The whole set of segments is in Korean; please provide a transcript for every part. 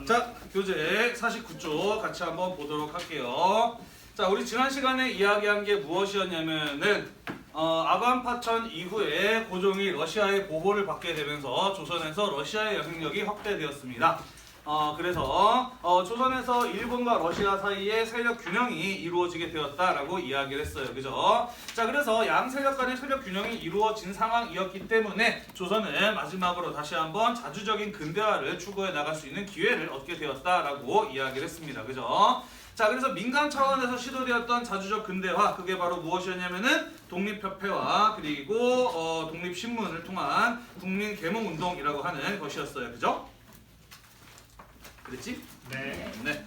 자, 교재 49쪽 같이 한번 보도록 할게요. 자, 우리 지난 시간에 이야기한 게 무엇이었냐면은 아관 파천 이후에 고종이 러시아의 보호를 받게 되면서 조선에서 러시아의 영향력이 확대되었습니다. 그래서 조선에서 일본과 러시아 사이에 세력 균형이 이루어지게 되었다라고 이야기를 했어요. 그죠? 자, 그래서 양 세력 간의 세력 균형이 이루어진 상황이었기 때문에 조선은 마지막으로 다시 한번 자주적인 근대화를 추구해 나갈 수 있는 기회를 얻게 되었다라고 이야기를 했습니다. 그죠? 자, 그래서 민간 차원에서 시도되었던 자주적 근대화, 그게 바로 무엇이었냐면은 독립협회와 그리고 독립신문을 통한 국민계몽운동이라고 하는 것이었어요. 그죠? 그랬지? 네. 네.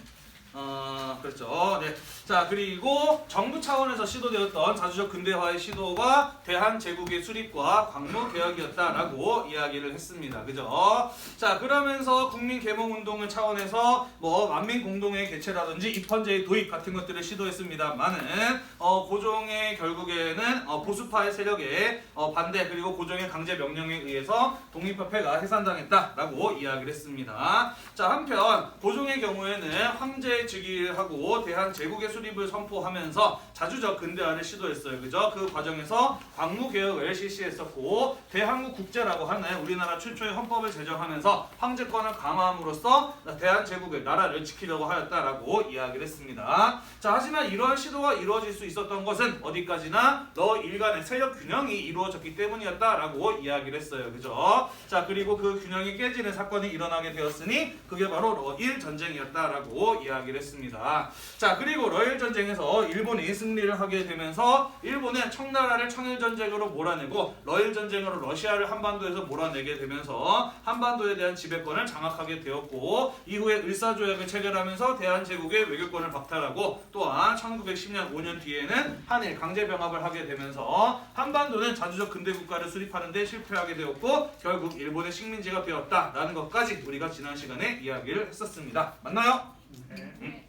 그렇죠. 네. 자, 그리고 정부 차원에서 시도되었던 자주적 근대화의 시도가 대한제국의 수립과 광무개혁이었다라고 이야기를 했습니다. 그죠? 자, 그러면서 국민계몽운동을 차원에서 만민공동회 개최라든지 입헌제의 도입 같은 것들을 시도했습니다만은 고종의 결국에는 보수파의 세력의 반대 그리고 고종의 강제 명령에 의해서 독립협회가 해산당했다라고 이야기를 했습니다. 자, 한편 고종의 경우에는 황제의 즉위를 하고 대한제국의 수립을 선포하면서 자주적 근대화를 시도했어요. 그죠? 그 과정에서 광무개혁을 실시했었고 대한국국제라고 하는 우리나라 최초의 헌법을 제정하면서 황제권을 강화함으로써 대한제국의 나라를 지키려고 하였다라고 이야기를 했습니다. 자, 하지만 이러한 시도가 이루어질 수 있었던 것은 어디까지나 러일 간의 세력 균형이 이루어졌기 때문이었다라고 이야기를 했어요. 그죠? 자, 그리고 그 균형이 깨지는 사건이 일어나게 되었으니 그게 바로 러일 전쟁이었다라고 이야기를 했습니다. 자, 그리고 러일 전쟁에서 일본이 승리를 하게 되면서 일본은 청나라를 청일전쟁으로 몰아내고 러일 전쟁으로 러시아를 한반도에서 몰아내게 되면서 한반도에 대한 지배권을 장악하게 되었고 이후에 을사조약을 체결하면서 대한제국의 외교권을 박탈하고 또한 1910년 5년 뒤에는 한일 강제병합을 하게 되면서 한반도는 자주적 근대국가를 수립하는 데 실패하게 되었고 결국 일본의 식민지가 되었다라는 것까지 우리가 지난 시간에 이야기를 했었습니다. 맞나요? 네.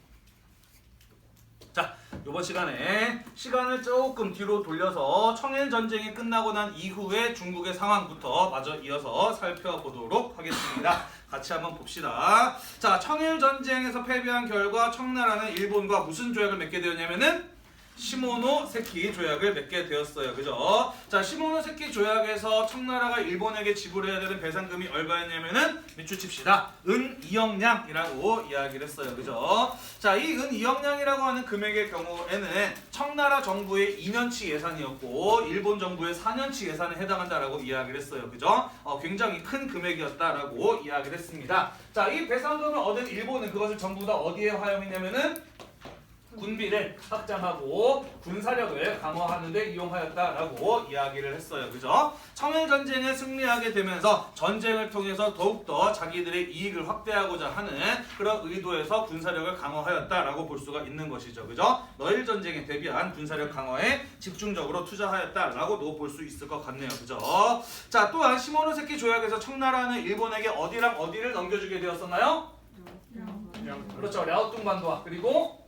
자, 이번 시간에 시간을 조금 뒤로 돌려서 청일전쟁이 끝나고 난 이후의 중국의 상황부터 마저 이어서 살펴보도록 하겠습니다. 같이 한번 봅시다. 자, 청일전쟁에서 패배한 결과 청나라는 일본과 무슨 조약을 맺게 되었냐면은 시모노세키 조약을 맺게 되었어요. 그죠? 자, 시모노세키 조약에서 청나라가 일본에게 지불해야 되는 배상금이 얼마였냐면은 밑줄 칩시다. 은 2억냥이라고 이야기를 했어요. 그죠? 자, 이 은 2억냥이라고 하는 금액의 경우에는 청나라 정부의 2년치 예산이었고 일본 정부의 4년치 예산에 해당한다라고 이야기를 했어요. 그죠? 굉장히 큰 금액이었다라고 이야기를 했습니다. 자, 이 배상금을 얻은 일본은 그것을 전부 다 어디에 활용했냐면은 군비를 확장하고 군사력을 강화하는 데 이용하였다라고 이야기를 했어요. 그죠? 청일전쟁에 승리하게 되면서 전쟁을 통해서 더욱더 자기들의 이익을 확대하고자 하는 그런 의도에서 군사력을 강화하였다라고 볼 수가 있는 것이죠. 그죠? 러일전쟁에 대비한 군사력 강화에 집중적으로 투자하였다라고도 볼 수 있을 것 같네요. 그죠? 자, 또한 시모노세키 조약에서 청나라는 일본에게 어디랑 어디를 넘겨주게 되었었나요? 그렇죠. 랴오뚱반도와 그리고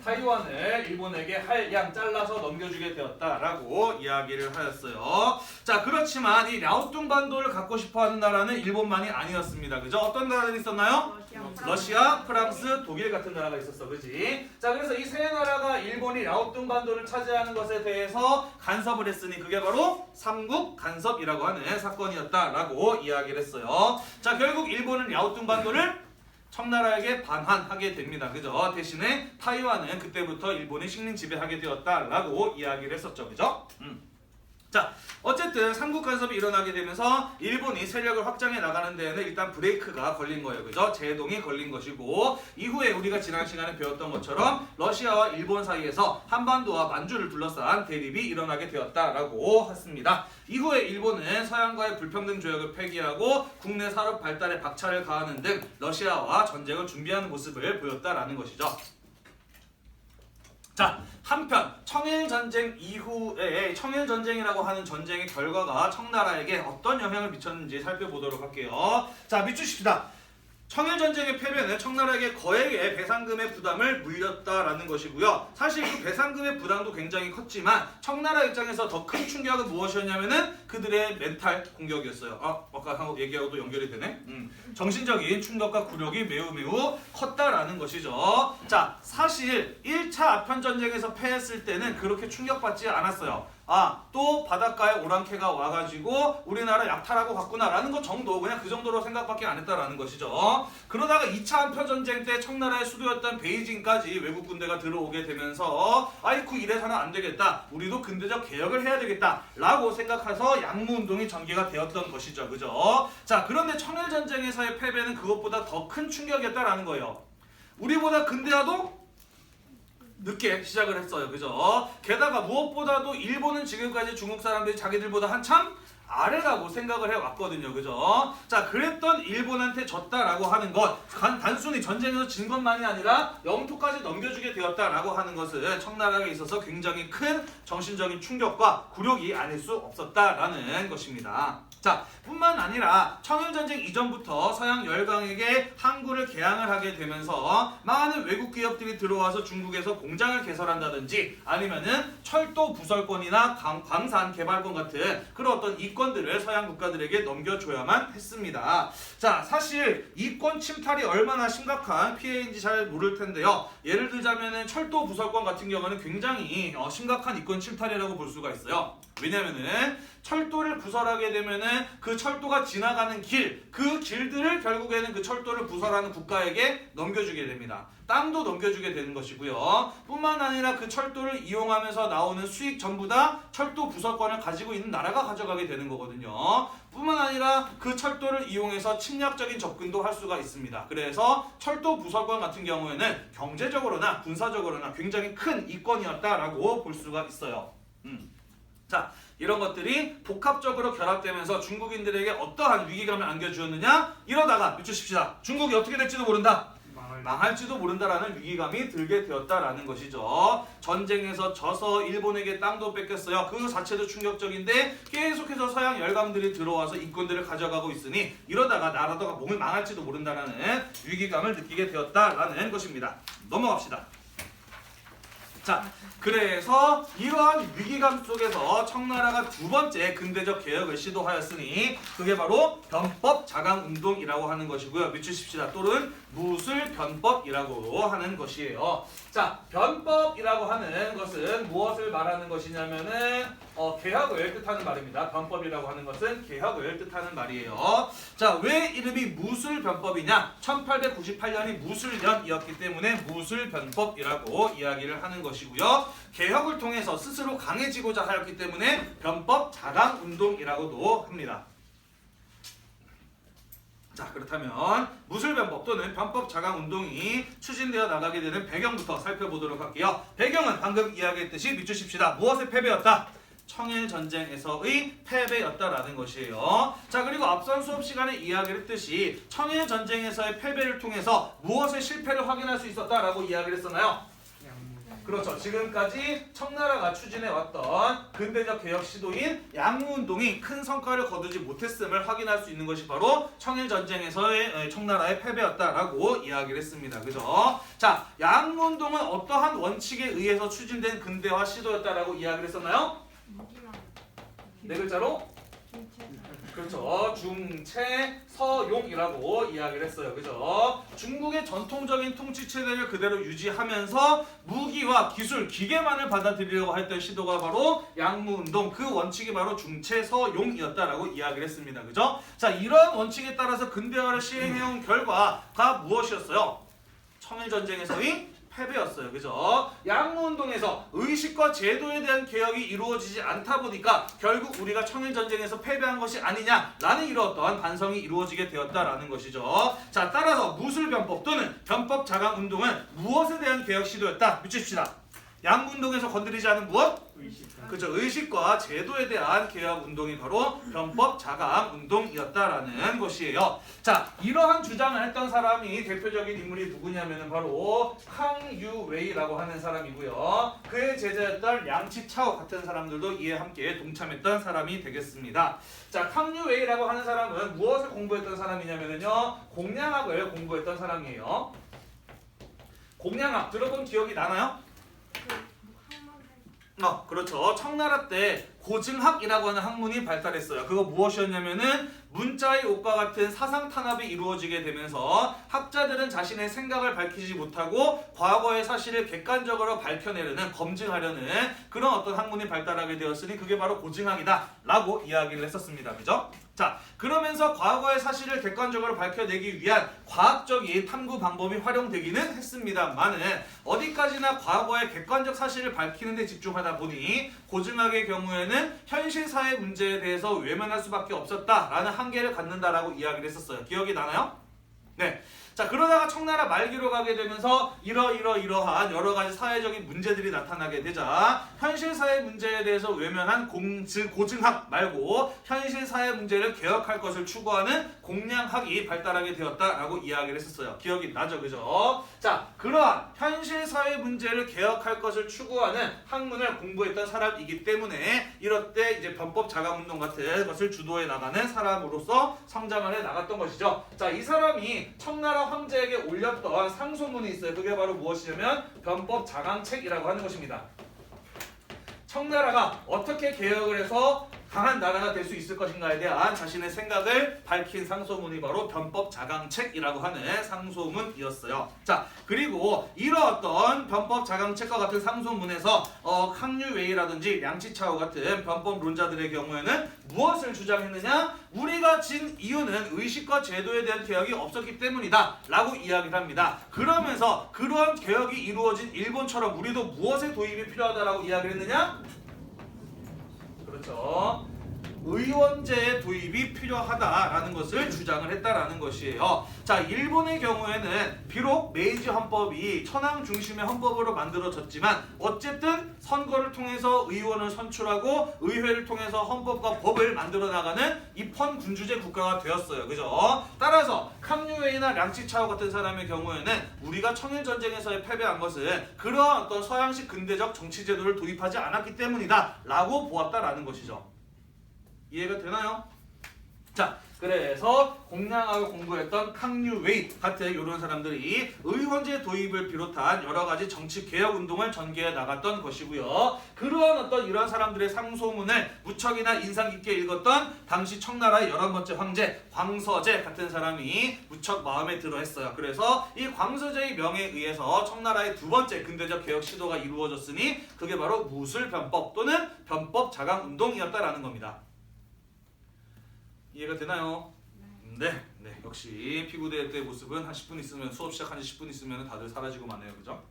타이완을 일본에게 할양 잘라서 넘겨주게 되었다라고 이야기를 하였어요. 자, 그렇지만 이 랴오뚱반도를 갖고 싶어하는 나라는 일본만이 아니었습니다. 그죠? 어떤 나라들이 있었나요? 러시아, 프랑스, 독일 같은 나라가 있었어. 그지? 자, 그래서 이 세 나라가 일본이 랴오뚱반도를 차지하는 것에 대해서 간섭을 했으니 그게 바로 삼국 간섭이라고 하는 사건이었다라고 이야기를 했어요. 자, 결국 일본은 랴오뚱반도를 청나라에게 반환하게 됩니다. 그죠? 대신에 타이완은 그때부터 일본이 식민 지배하게 되었다라고 이야기를 했었죠. 그죠? 자, 어쨌든 삼국 간섭이 일어나게 되면서 일본이 세력을 확장해 나가는 데에는 일단 브레이크가 걸린 거예요. 그죠? 제동이 걸린 것이고 이후에 우리가 지난 시간에 배웠던 것처럼 러시아와 일본 사이에서 한반도와 만주를 둘러싼 대립이 일어나게 되었다라고 했습니다. 이후에 일본은 서양과의 불평등 조약을 폐기하고 국내 산업 발달에 박차를 가하는 등 러시아와 전쟁을 준비하는 모습을 보였다라는 것이죠. 자, 한편 청일전쟁 이후에 청일전쟁이라고 하는 전쟁의 결과가 청나라에게 어떤 영향을 미쳤는지 살펴보도록 할게요. 자, 밑주십시다. 청일전쟁의 패배는 청나라에게 거액의 배상금의 부담을 물렸다라는 것이고요. 사실 그 배상금의 부담도 굉장히 컸지만 청나라 입장에서 더 큰 충격은 무엇이었냐면은 그들의 멘탈 공격이었어요. 아까 얘기하고도 연결이 되네. 정신적인 충격과 굴욕이 매우 컸다라는 것이죠. 자, 사실 1차 아편전쟁에서 패했을 때는 그렇게 충격받지 않았어요. 또 바닷가에 오랑캐가 와가지고 우리나라 약탈하고 갔구나라는 것 정도, 그냥 그 정도로 생각밖에 안 했다라는 것이죠. 그러다가 2차 한편전쟁 때 청나라의 수도였던 베이징까지 외국 군대가 들어오게 되면서 아이쿠 이래서는 안 되겠다, 우리도 근대적 개혁을 해야 되겠다 라고 생각해서 양무운동이 전개가 되었던 것이죠. 그죠? 자, 그런데 청일전쟁에서의 패배는 그것보다 더 큰 충격이었다라는 거예요. 우리보다 근대화도 늦게 시작을 했어요. 그죠? 게다가 무엇보다도 일본은 지금까지 중국 사람들이 자기들보다 한참 아래라고 생각을 해왔거든요. 그죠? 자, 그랬던 일본한테 졌다라고 하는 것, 단순히 전쟁에서 진 것만이 아니라 영토까지 넘겨주게 되었다라고 하는 것은 청나라에 있어서 굉장히 큰 정신적인 충격과 굴욕이 아닐 수 없었다라는 것입니다. 자, 뿐만 아니라 청일전쟁 이전부터 서양 열강에게 항구를 개항을 하게 되면서 많은 외국 기업들이 들어와서 중국에서 공장을 개설한다든지 아니면은 철도 부설권이나 광산 개발권 같은 그런 어떤 이권들을 서양 국가들에게 넘겨줘야만 했습니다. 자, 사실 이권 침탈이 얼마나 심각한 피해인지 잘 모를 텐데요. 예를 들자면은 철도 부설권 같은 경우는 굉장히 심각한 이권 침탈이라고 볼 수가 있어요. 왜냐면은 철도를 부설하게 되면은 그 철도가 지나가는 그 길들을 결국에는 그 철도를 부설하는 국가에게 넘겨주게 됩니다. 땅도 넘겨주게 되는 것이고요. 뿐만 아니라 그 철도를 이용하면서 나오는 수익 전부 다 철도 부설권을 가지고 있는 나라가 가져가게 되는 거거든요. 뿐만 아니라 그 철도를 이용해서 침략적인 접근도 할 수가 있습니다. 그래서 철도 부설권 같은 경우에는 경제적으로나 군사적으로나 굉장히 큰 이권이었다라고 볼 수가 있어요. 자, 이런 것들이 복합적으로 결합되면서 중국인들에게 어떠한 위기감을 안겨주었느냐? 이러다가 미치십시다. 중국이 어떻게 될지도 모른다. 망할지도 모른다라는 위기감이 들게 되었다라는 것이죠. 전쟁에서 져서 일본에게 땅도 뺏겼어요. 그 자체도 충격적인데 계속해서 서양 열강들이 들어와서 이권들을 가져가고 있으니 이러다가 나라가 몸을 망할지도 모른다라는 위기감을 느끼게 되었다라는 것입니다. 넘어갑시다. 자, 그래서 이러한 위기감 속에서 청나라가 두 번째 근대적 개혁을 시도하였으니 그게 바로 변법 자강 운동이라고 하는 것이고요. 미치십시다. 또는 무술변법이라고 하는 것이에요. 자, 변법이라고 하는 것은 무엇을 말하는 것이냐면은 개혁을 뜻하는 말입니다. 변법이라고 하는 것은 개혁을 뜻하는 말이에요. 자, 왜 이름이 무술변법이냐? 1898년이 무술년이었기 때문에 무술변법이라고 이야기를 하는 것이고요. 개혁을 통해서 스스로 강해지고자 하였기 때문에 변법 자강 운동이라고도 합니다. 자, 그렇다면 무술변법 또는 변법 자강 운동이 추진되어 나가게 되는 배경부터 살펴보도록 할게요. 배경은 방금 이야기했듯이 밑주십시다. 무엇의 패배였다? 청일전쟁에서의 패배였다라는 것이에요. 자, 그리고 앞선 수업 시간에 이야기를 했듯이 청일전쟁에서의 패배를 통해서 무엇의 실패를 확인할 수 있었다라고 이야기를 했었나요? 그렇죠. 지금까지 청나라가 추진해왔던 근대적 개혁 시도인 양무운동이 큰 성과를 거두지 못했음을 확인할 수 있는 것이 바로 청일전쟁에서의 청나라의 패배였다라고 이야기를 했습니다. 그죠? 자, 양무운동은 어떠한 원칙에 의해서 추진된 근대화 시도였다라고 이야기를 했었나요? 네 글자로? 그렇죠. 중체서용이라고 이야기를 했어요. 그죠? 중국의 전통적인 통치 체제를 그대로 유지하면서 무기와 기술, 기계만을 받아들이려고 했던 시도가 바로 양무운동, 그 원칙이 바로 중체서용이었다라고 이야기를 했습니다. 그죠? 자, 이러한 원칙에 따라서 근대화를 시행해온 결과가 무엇이었어요? 청일전쟁에서의 패배였어요. 그죠? 양무운동에서 의식과 제도에 대한 개혁이 이루어지지 않다 보니까 결국 우리가 청일전쟁에서 패배한 것이 아니냐라는 이러한 반성이 이루어지게 되었다라는 것이죠. 자, 따라서 무술변법 또는 변법 자강 운동은 무엇에 대한 개혁 시도였다? 미치십시다. 양문동에서 건드리지 않은 무엇? 의식. 그죠. 의식과 제도에 대한 개혁 운동이 바로 변법 자강 운동이었다라는 것이에요. 자, 이러한 주장을 했던 사람이 대표적인 인물이 누구냐면은 바로 캉유웨이라고 하는 사람이고요. 그의 제자였던 량치차오 같은 사람들도 이에 함께 동참했던 사람이 되겠습니다. 자, 캉유웨이라고 하는 사람은 무엇을 공부했던 사람이냐면요, 공량학을 공부했던 사람이에요. 공량학 들어본 기억이 나나요? 그렇죠. 청나라 때 고증학이라고 하는 학문이 발달했어요. 그거 무엇이었냐면은 문자의 옷과 같은 사상 탄압이 이루어지게 되면서 학자들은 자신의 생각을 밝히지 못하고 과거의 사실을 객관적으로 밝혀내려는, 검증하려는 그런 어떤 학문이 발달하게 되었으니 그게 바로 고증학이다 라고 이야기를 했었습니다. 그죠? 자, 그러면서 과거의 사실을 객관적으로 밝혀내기 위한 과학적인 탐구 방법이 활용되기는 했습니다만은 어디까지나 과거의 객관적 사실을 밝히는 데 집중하다 보니 고증학의 경우에는 현실 사회 문제에 대해서 외면할 수밖에 없었다라는 한계를 갖는다라고 이야기를 했었어요. 기억이 나나요? 네. 자, 그러다가 청나라 말기로 가게 되면서 이러한 여러 가지 사회적인 문제들이 나타나게 되자 현실 사회 문제에 대해서 외면한 고증학 말고 현실 사회 문제를 개혁할 것을 추구하는 공량학이 발달하게 되었다라고 이야기를 했었어요. 기억이 나죠? 그죠? 자, 그러한 현실 사회 문제를 개혁할 것을 추구하는 학문을 공부했던 사람이기 때문에 이럴 때 이제 변법 자강 운동 같은 것을 주도해 나가는 사람으로서 성장을 해 나갔던 것이죠. 자, 이 사람이 청나라 황제에게 올렸던 상소문이 있어요. 그게 바로 무엇이냐면 변법 자강책이라고 하는 것입니다. 청나라가 어떻게 개혁을 해서 강한 나라가 될 수 있을 것인가에 대한 자신의 생각을 밝힌 상소문이 바로 변법 자강책이라고 하는 상소문이었어요. 자, 그리고 이러한 변법 자강책과 같은 상소문에서 캉유웨이라든지 량치차오 같은 변법론자들의 경우에는 무엇을 주장했느냐? 우리가 진 이유는 의식과 제도에 대한 개혁이 없었기 때문이다 라고 이야기를 합니다. 그러면서 그러한 개혁이 이루어진 일본처럼 우리도 무엇의 도입이 필요하다라고 이야기를 했느냐? 그렇죠. 의원제의 도입이 필요하다라는 것을 주장을 했다라는 것이에요. 자, 일본의 경우에는 비록 메이지 헌법이 천황 중심의 헌법으로 만들어졌지만 어쨌든 선거를 통해서 의원을 선출하고 의회를 통해서 헌법과 법을 만들어 나가는 입헌 군주제 국가가 되었어요. 그죠? 따라서 캉유웨이나 량치차오 같은 사람의 경우에는 우리가 청일전쟁에서 패배한 것은 그러한 어떤 서양식 근대적 정치제도를 도입하지 않았기 때문이다 라고 보았다라는 것이죠. 이해가 되나요? 자, 그래서 공량학을 공부했던 캉유웨이 같은 이런 사람들이 의원제 도입을 비롯한 여러 가지 정치 개혁 운동을 전개해 나갔던 것이고요. 그러한 어떤 이런 사람들의 상소문을 무척이나 인상 깊게 읽었던 당시 청나라의 11번째 황제 광서제 같은 사람이 무척 마음에 들어했어요. 그래서 이 광서제의 명에 의해서 청나라의 두 번째 근대적 개혁 시도가 이루어졌으니 그게 바로 무술변법 또는 변법 자강 운동이었다라는 겁니다. 이해가 되나요? 네, 역시 피구대회 때 모습은 한 10분 있으면 수업 시작한 지 10분 있으면 다들 사라지고 마네요, 그죠?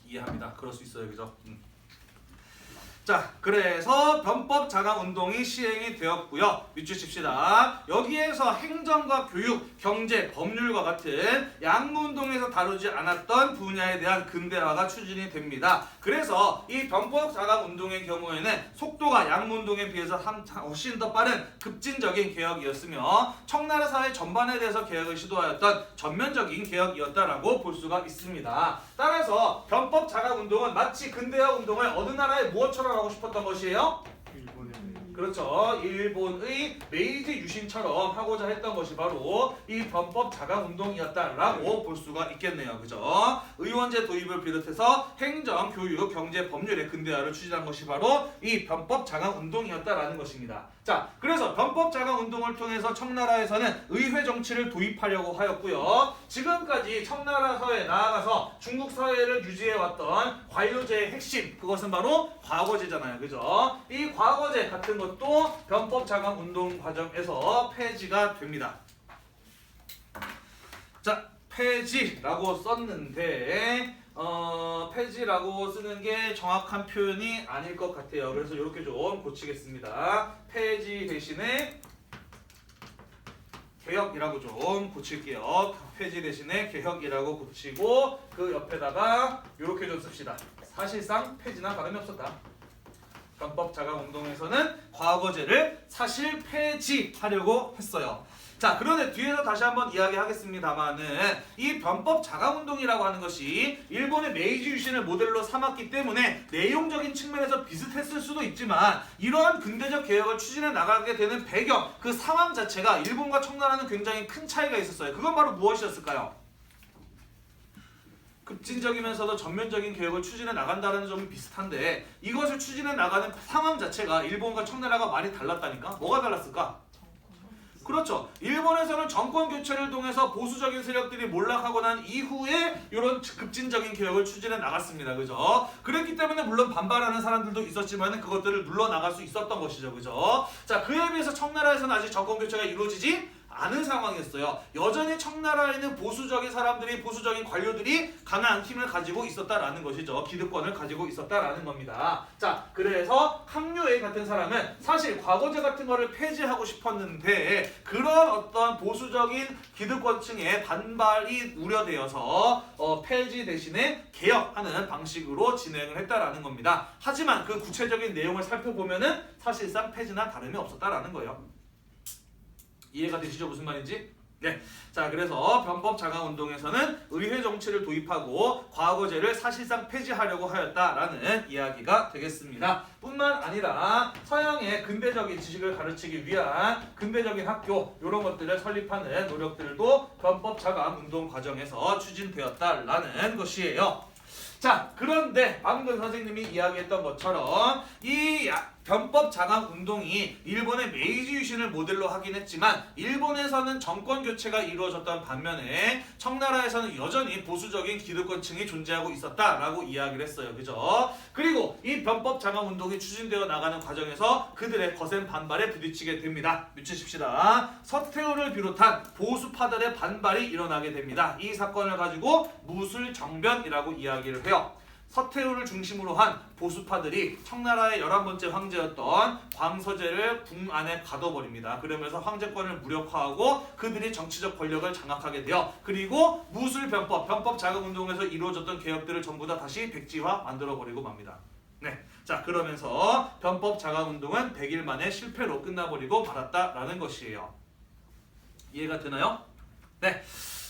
이해합니다. 그럴 수 있어요, 그죠? 자, 그래서 변법 자강 운동이 시행이 되었고요. 밑줄 칩시다. 여기에서 행정과 교육, 경제, 법률과 같은 양무운동에서 다루지 않았던 분야에 대한 근대화가 추진이 됩니다. 그래서 이 변법 자강 운동의 경우에는 속도가 양무운동에 비해서 훨씬 더 빠른 급진적인 개혁이었으며 청나라 사회 전반에 대해서 개혁을 시도하였던 전면적인 개혁이었다라고 볼 수가 있습니다. 따라서 변법 자강 운동은 마치 근대화 운동을 어느 나라의 무엇처럼 하고 싶었던 것이에요? 그렇죠. 일본의 메이지 유신처럼 하고자 했던 것이 바로 이 변법 자강 운동이었다라고 볼 수가 있겠네요. 그죠? 의원제 도입을 비롯해서 행정, 교육, 경제, 법률의 근대화를 추진한 것이 바로 이 변법 자강 운동이었다라는 것입니다. 자, 그래서 변법 자강 운동을 통해서 청나라에서는 의회 정치를 도입하려고 하였고요. 지금까지 청나라 사회에 나아가서 중국 사회를 유지해왔던 관료제의 핵심, 그것은 바로 과거제잖아요. 그죠? 이 과거제 같은 것도 변법 자강 운동 과정에서 폐지가 됩니다. 자, 폐지라고 썼는데 폐지라고 쓰는 게 정확한 표현이 아닐 것 같아요. 그래서 이렇게 좀 고치겠습니다. 폐지 대신에 개혁이라고 좀 고칠게요. 폐지 대신에 개혁이라고 고치고 그 옆에다가 이렇게 좀 씁시다. 사실상 폐지나 다름이 없었다. 변법 자강 운동에서는 과거제를 사실 폐지하려고 했어요. 자, 그런데 뒤에서 다시 한번 이야기하겠습니다만은 이 변법 자강 운동이라고 하는 것이 일본의 메이지 유신을 모델로 삼았기 때문에 내용적인 측면에서 비슷했을 수도 있지만 이러한 근대적 개혁을 추진해 나가게 되는 배경, 그 상황 자체가 일본과 청나라는 굉장히 큰 차이가 있었어요. 그건 바로 무엇이었을까요? 급진적이면서도 전면적인 개혁을 추진해 나간다는 점이 비슷한데 이것을 추진해 나가는 상황 자체가 일본과 청나라가 많이 달랐다니까? 뭐가 달랐을까? 그렇죠. 일본에서는 정권 교체를 통해서 보수적인 세력들이 몰락하고 난 이후에 이런 급진적인 개혁을 추진해 나갔습니다. 그죠? 그랬기 때문에 물론 반발하는 사람들도 있었지만 그것들을 눌러나갈 수 있었던 것이죠. 그죠? 자, 그에 비해서 청나라에서는 아직 정권 교체가 이루어지지 않은 상황이었어요. 여전히 청나라에는 보수적인 사람들이, 보수적인 관료들이 강한 힘을 가지고 있었다라는 것이죠. 기득권을 가지고 있었다라는 겁니다. 자, 그래서 항류에 같은 사람은 사실 과거제 같은 거를 폐지하고 싶었는데 그런 어떤 보수적인 기득권층의 반발이 우려되어서 폐지 대신에 개혁하는 방식으로 진행을 했다라는 겁니다. 하지만 그 구체적인 내용을 살펴보면은 사실상 폐지나 다름이 없었다라는 거예요. 이해가 되시죠? 무슨 말인지? 네. 자, 그래서 변법 자강 운동에서는 의회 정치를 도입하고 과거제를 사실상 폐지하려고 하였다라는 이야기가 되겠습니다. 뿐만 아니라 서양의 근대적인 지식을 가르치기 위한 근대적인 학교 이런 것들을 설립하는 노력들도 변법 자강 운동 과정에서 추진되었다라는 것이에요. 자, 그런데 방금 선생님이 이야기했던 것처럼 이 변법 자강 운동이 일본의 메이지 유신을 모델로 하긴 했지만 일본에서는 정권 교체가 이루어졌던 반면에 청나라에서는 여전히 보수적인 기득권층이 존재하고 있었다라고 이야기를 했어요. 그죠? 그리고 이 변법 자강 운동이 추진되어 나가는 과정에서 그들의 거센 반발에 부딪히게 됩니다. 미치십시다. 서태후를 비롯한 보수파들의 반발이 일어나게 됩니다. 이 사건을 가지고 무술정변이라고 이야기를 해요. 서태후를 중심으로 한 보수파들이 청나라의 11번째 황제였던 광서제를 궁 안에 가둬버립니다. 그러면서 황제권을 무력화하고 그들이 정치적 권력을 장악하게 되어 그리고 무술변법, 변법 자강 운동에서 이루어졌던 개혁들을 전부 다 다시 백지화 만들어버리고 맙니다. 네, 자, 그러면서 변법 자강 운동은 100일 만에 실패로 끝나버리고 말았다라는 것이에요. 이해가 되나요? 네.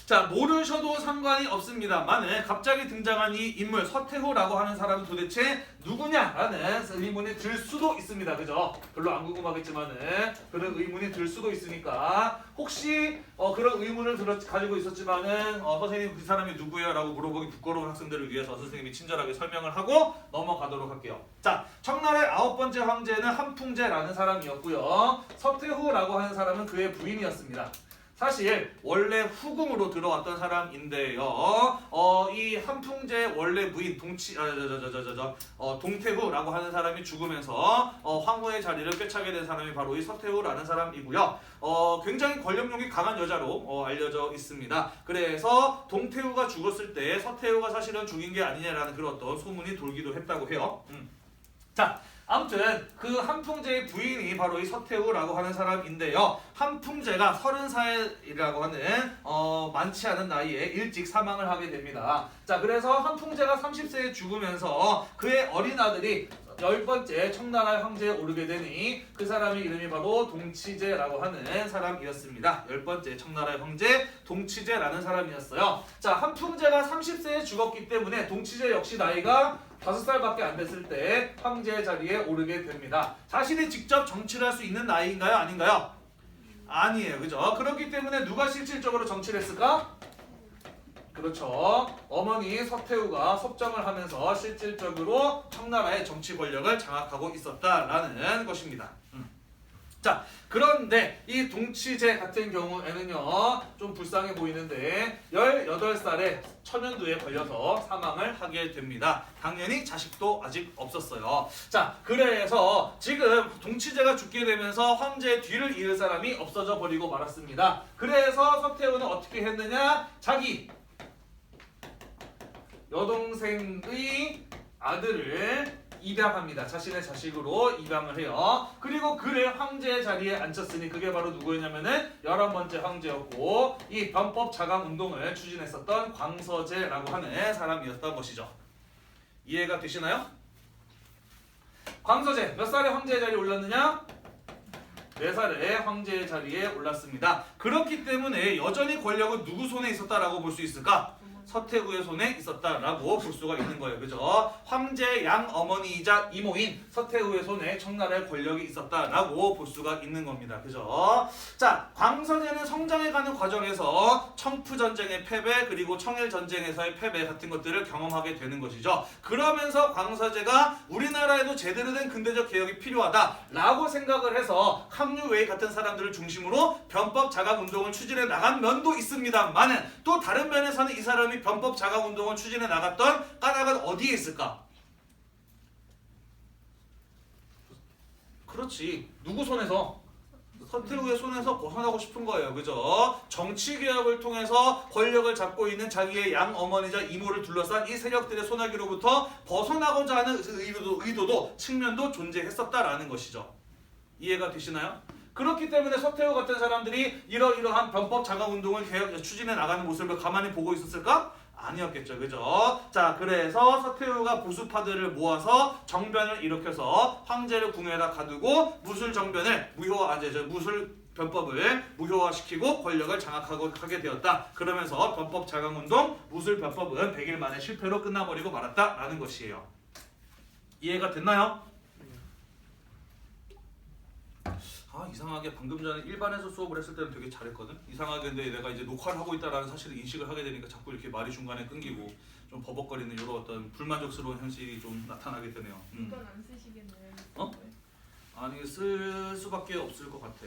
자, 모르셔도 상관이 없습니다만 갑자기 등장한 이 인물 서태후라고 하는 사람은 도대체 누구냐라는 의문이 들 수도 있습니다. 그죠? 별로 안 궁금하겠지만은 그런 의문이 들 수도 있으니까 혹시 그런 의문을 가지고 있었지만은 선생님 그 사람이 누구예요? 라고 물어보기 부끄러운 학생들을 위해서 선생님이 친절하게 설명을 하고 넘어가도록 할게요. 자, 청나라의 9번째 황제는 한풍제라는 사람이었고요. 서태후라고 하는 사람은 그의 부인이었습니다. 사실 원래 후궁으로 들어왔던 사람인데요. 이 한풍제의 원래 부인 동태후라고 하는 사람이 죽으면서 황후의 자리를 꿰차게 된 사람이 바로 이 서태후라는 사람이고요. 굉장히 권력욕이 강한 여자로 알려져 있습니다. 그래서 동태후가 죽었을 때 서태후가 사실은 죽인 게 아니냐라는 그런 어떤 소문이 돌기도 했다고 해요. 자, 아무튼 그 한풍제의 부인이 바로 이 서태후라고 하는 사람인데요. 한풍제가 30살이라고 하는 많지 않은 나이에 일찍 사망을 하게 됩니다. 자, 그래서 한풍제가 30세에 죽으면서 그의 어린 아들이 10번째 청나라의 황제에 오르게 되니 그 사람의 이름이 바로 동치제라고 하는 사람이었습니다. 10번째 청나라의 황제 동치제라는 사람이었어요. 자, 한풍제가 30세에 죽었기 때문에 동치제 역시 나이가 5살밖에 안 됐을 때 황제의 자리에 오르게 됩니다. 자신이 직접 정치를 할 수 있는 나이인가요? 아닌가요? 아니에요. 그죠? 그렇기 때문에 누가 실질적으로 정치를 했을까? 그렇죠. 어머니 서태후가 섭정을 하면서 실질적으로 청나라의 정치 권력을 장악하고 있었다라는 것입니다. 자, 그런데 이 동치제 같은 경우에는요 좀 불쌍해 보이는데 18살에 천연두에 걸려서 사망을 하게 됩니다. 당연히 자식도 아직 없었어요. 자, 그래서 지금 동치제가 죽게 되면서 황제의 뒤를 이을 사람이 없어져 버리고 말았습니다. 그래서 서태후는 어떻게 했느냐, 자기 여동생의 아들을 입양합니다. 자신의 자식으로 입양을 해요. 그리고 그를 황제의 자리에 앉혔으니 그게 바로 누구였냐면은 11번째 황제였고 이 변법 자강 운동을 추진했었던 광서제라고 하는 사람이었던 것이죠. 이해가 되시나요? 광서제 몇 살에 황제의 자리에 올랐느냐? 4살에 황제의 자리에 올랐습니다. 그렇기 때문에 여전히 권력은 누구 손에 있었다라고 볼 수 있을까? 서태후의 손에 있었다라고 볼 수가 있는 거예요. 그죠? 황제의 양어머니이자 이모인 서태후의 손에 청나라의 권력이 있었다라고 볼 수가 있는 겁니다. 그죠? 자, 광서제는 성장해가는 과정에서 청푸전쟁의 패배 그리고 청일전쟁에서의 패배 같은 것들을 경험하게 되는 것이죠. 그러면서 광서제가 우리나라에도 제대로 된 근대적 개혁이 필요하다라고 생각을 해서 항류웨이 같은 사람들을 중심으로 변법 자강 운동을 추진해 나간 면도 있습니다만은 또 다른 면에서는 이 사람이 변법 자강 운동을 추진해 나갔던 까닭은 어디에 있을까? 그렇지. 누구 손에서? 서태후의 손에서 벗어나고 싶은 거예요. 그죠? 정치개혁을 통해서 권력을 잡고 있는 자기의 양어머니자 이모를 둘러싼 이 세력들의 손아귀로부터 벗어나고자 하는 의도도 측면도 존재했었다라는 것이죠. 이해가 되시나요? 그렇기 때문에 서태후 같은 사람들이 이러이러한 변법 자강 운동을 추진해 나가는 모습을 가만히 보고 있었을까? 아니었겠죠. 그죠? 자, 그래서 서태후가 보수파들을 모아서 정변을 일으켜서 황제를 궁에다 가두고 무술 변법을 무효화시키고 권력을 장악하게 되었다. 그러면서 변법 자강 운동, 무술 변법은 100일 만에 실패로 끝나버리고 말았다라는 것이에요. 이해가 됐나요? 아, 이상하게 방금 전에 일반에서 수업을 했을 때는 되게 잘했거든. 이상하게 근데 내가 이제 녹화를 하고 있다라는 사실을 인식을 하게 되니까 자꾸 이렇게 말이 중간에 끊기고 좀 버벅거리는 이런 어떤 불만족스러운 현실이 좀 나타나게 되네요. 이건 안 쓰시겠네요. 어? 아니, 쓸 수밖에 없을 것 같아.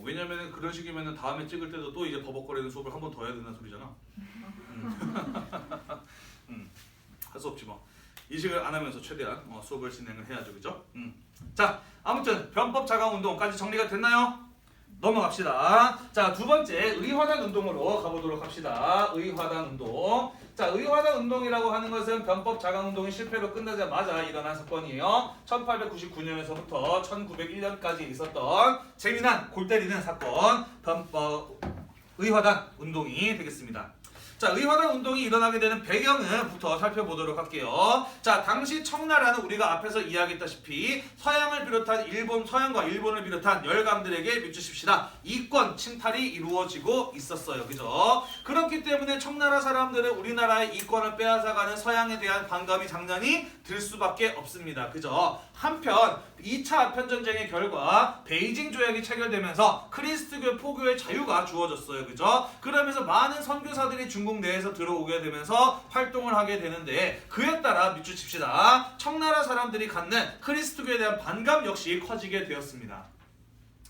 왜냐면은 그런 식이면은 다음에 찍을 때도 또 이제 버벅거리는 수업을 한 번 더 해야 된다는 소리잖아. 할 수 없지 뭐. 인식을 안 하면서 최대한 수업을 진행을 해야죠. 그죠? 자, 아무튼 변법 자강 운동까지 정리가 됐나요? 넘어갑시다. 자, 두 번째 의화단 운동으로 가보도록 합시다. 의화단 운동. 자, 의화단 운동이라고 하는 것은 변법 자강 운동이 실패로 끝나자마자 일어난 사건이에요. 1899년에서부터 1901년까지 있었던 재미난 골 때리는 사건 의화단 운동이 되겠습니다. 자, 의화단 운동이 일어나게 되는 배경부터 살펴보도록 할게요. 자, 당시 청나라는 우리가 앞에서 이야기했다시피 서양과 일본을 비롯한 열강들에게 밑주십시다. 이권 침탈이 이루어지고 있었어요. 그죠? 그렇기 때문에 청나라 사람들은 우리나라의 이권을 빼앗아가는 서양에 대한 반감이 장난이 들 수밖에 없습니다. 그죠? 한편 2차 아편전쟁의 결과 베이징 조약이 체결되면서 크리스트교 포교의 자유가 주어졌어요. 그죠? 그러면서 많은 선교사들이 중국 내에서 들어오게 되면서 활동을 하게 되는데 그에 따라 밑줄칩시다. 청나라 사람들이 갖는 크리스트교에 대한 반감 역시 커지게 되었습니다.